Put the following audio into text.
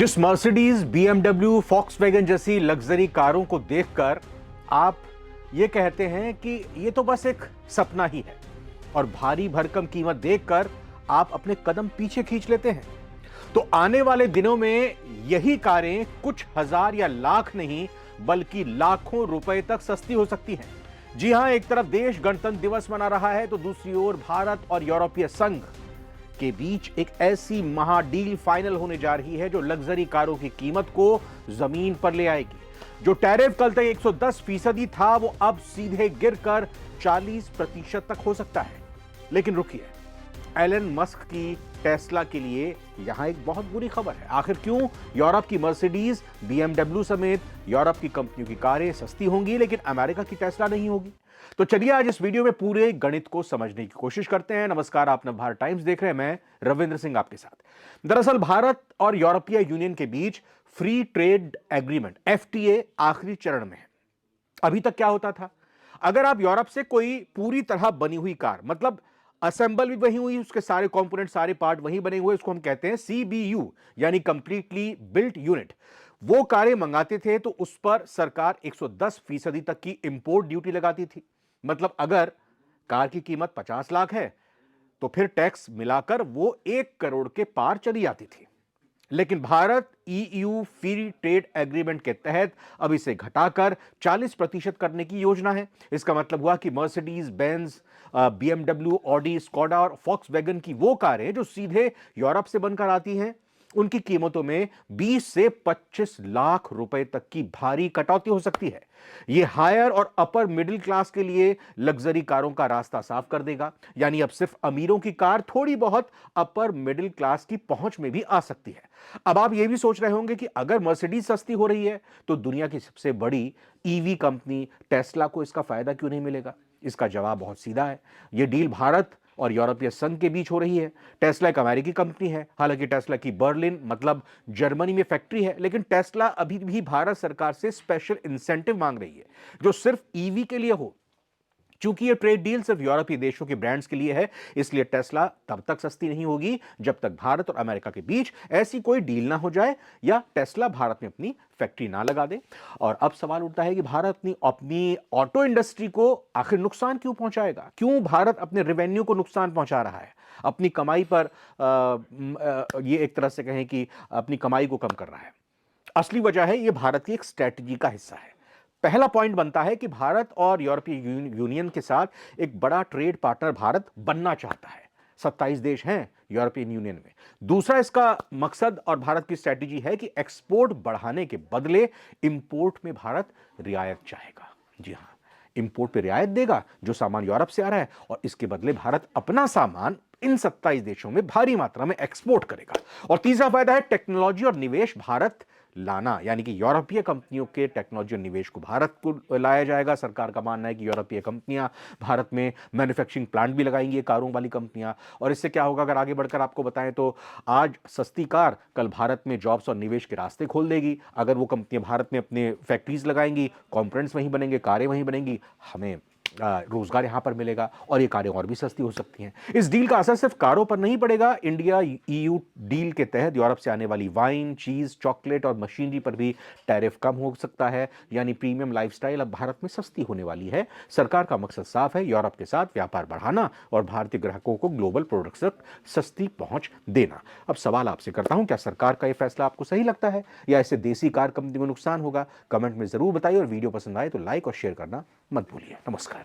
जिस Mercedes, BMW, Volkswagen जैसी luxury कारों को देखकर आप ये कहते हैं कि ये तो बस एक सपना ही है, और भारी भरकम कीमत देखकर आप अपने कदम पीछे खींच लेते हैं। तो आने वाले दिनों में यही कारें कुछ हजार या लाख नहीं बल्कि लाखों रुपए तक सस्ती हो सकती हैं। जी हां, एक तरफ देश गणतंत्र दिवस मना रहा है तो दूसरी ओर भारत और यूरोपीय संघ के बीच एक ऐसी महाडील फाइनल होने जा रही है जो लग्जरी कारों की कीमत को जमीन पर ले आएगी। जो टैरिफ कल तक 110% था वो अब सीधे गिरकर 40% तक हो सकता है। लेकिन रुकिए, एलन मस्क की टेस्ला के लिए यहां एक बहुत बुरी खबर है। आखिर क्यों यूरोप की मर्सिडीज, बीएमडब्ल्यू समेत यूरोप की कंपनियों की कारें सस्ती होंगी लेकिन अमेरिका की टेस्ला नहीं होगी? तो चलिए आज इस वीडियो में पूरे गणित को समझने की कोशिश करते हैं। नमस्कार, आप नवभारत टाइम्स देख रहे हैं, मैं रविंद्र सिंह आपके साथ। दरअसल भारत और यूरोपीय यूनियन के बीच फ्री ट्रेड एग्रीमेंट एफटीए आखिरी चरण में है। अभी तक क्या होता था, अगर आप यूरोप से कोई पूरी तरह बनी हुई कार, मतलब असेंबल भी वही हुई, उसके सारे कंपोनेंट, सारे पार्ट वही बने हुए, उसको हम कहते हैं सीबीयू यानी कंप्लीटली बिल्ट यूनिट, वो कारें मंगाते थे तो उस पर सरकार 110% तक की इंपोर्ट ड्यूटी लगाती थी। मतलब अगर कार की कीमत 50 लाख है तो फिर टैक्स मिलाकर वो 1 करोड़ के पार चली जाती थी। लेकिन Bharat EU free trade agreement के तहत अब इसे घटाकर 40% करने की योजना है। इसका मतलब हुआ कि Mercedes Benz, BMW, Audi, Skoda और फॉक्सवैगन की वो कारें जो सीधे यूरोप से बनकर आती हैं, उनकी कीमतों में 20 से 25 लाख रुपए तक की भारी कटौती हो सकती है। यह हायर और अपर मिडिल क्लास के लिए लग्जरी कारों का रास्ता साफ कर देगा। यानी अब सिर्फ अमीरों की कार थोड़ी बहुत अपर मिडिल क्लास की पहुंच में भी आ सकती है। अब आप यह भी सोच रहे होंगे कि अगर मर्सिडीज सस्ती हो रही है तो दुनिया की सबसे बड़ी ईवी कंपनी टेस्ला को इसका फायदा क्यों नहीं मिलेगा? इसका जवाब बहुत सीधा है। यह डील भारत और यूरोपीय संघ के बीच हो रही है। टेस्ला एक अमेरिकी कंपनी है, हालांकि टेस्ला की बर्लिन मतलब जर्मनी में फैक्ट्री है, लेकिन टेस्ला अभी भी भारत सरकार से स्पेशल इंसेंटिव मांग रही है जो सिर्फ ईवी के लिए हो। चूंकि ये ट्रेड डील सिर्फ यूरोपीय देशों के ब्रांड्स के लिए है, इसलिए टेस्ला तब तक सस्ती नहीं होगी जब तक भारत और अमेरिका के बीच ऐसी कोई डील ना हो जाए या टेस्ला भारत में अपनी फैक्ट्री ना लगा दे। और अब सवाल उठता है कि भारत अपनी ऑटो इंडस्ट्री को आखिर नुकसान क्यों पहुंचाएगा? क्यों भारत अपने रेवेन्यू को नुकसान पहुंचा रहा है? अपनी कमाई पर ये एक तरह से कहें कि अपनी कमाई को कम कर रहा है। असली वजह है ये भारत की एक स्ट्रैटेजी का हिस्सा है। पहला पॉइंट बनता है कि भारत और यूरोपीय यूनियन के साथ एक बड़ा ट्रेड पार्टनर भारत बनना चाहता है। 27 देश हैं यूरोपियन यूनियन में। दूसरा इसका मकसद और भारत की स्ट्रैटेजी है कि एक्सपोर्ट बढ़ाने के बदले इंपोर्ट में भारत रियायत चाहेगा। जी हां, इंपोर्ट पे रियायत देगा जो सामान यूरोप से आ रहा है, और इसके बदले भारत अपना सामान इन 27 देशों में भारी मात्रा में एक्सपोर्ट करेगा। और तीसरा फायदा है टेक्नोलॉजी और निवेश भारत लाना, यानी कि यूरोपीय कंपनियों के टेक्नोलॉजी और निवेश को भारत को लाया जाएगा। सरकार का मानना है कि यूरोपीय कंपनियां भारत में मैन्युफैक्चरिंग प्लांट भी लगाएंगी, कारों वाली कंपनियां। और इससे क्या होगा, अगर आगे बढ़कर आपको बताएं तो आज सस्ती कार कल भारत में जॉब्स और निवेश के रास्ते खोल देगी। अगर वो कंपनियां भारत में अपने फैक्ट्रीज लगाएंगी, कंपोनेंट्स वहीं बनेंगे, कारें वहीं बनेंगी, हमें रोजगार यहां पर मिलेगा और ये कारें और भी सस्ती हो सकती हैं। इस डील का असर सिर्फ कारों पर नहीं पड़ेगा। इंडिया ईयू डील के तहत यूरोप से आने वाली वाइन, चीज, चॉकलेट और मशीनरी पर भी टैरिफ कम हो सकता है। यानी प्रीमियम लाइफस्टाइल अब भारत में सस्ती होने वाली है। सरकार का मकसद साफ है, यूरोप के साथ व्यापार बढ़ाना और भारतीय ग्राहकों को ग्लोबल प्रोडक्ट्स तक सस्ती पहुंच देना। अब सवाल आपसे करता हूं, क्या सरकार का यह फैसला आपको सही लगता है या इससे देसी कार कंपनी को नुकसान होगा? कमेंट में जरूर बताइए और वीडियो पसंद आए तो लाइक और शेयर करना मत भूलिए। नमस्कार।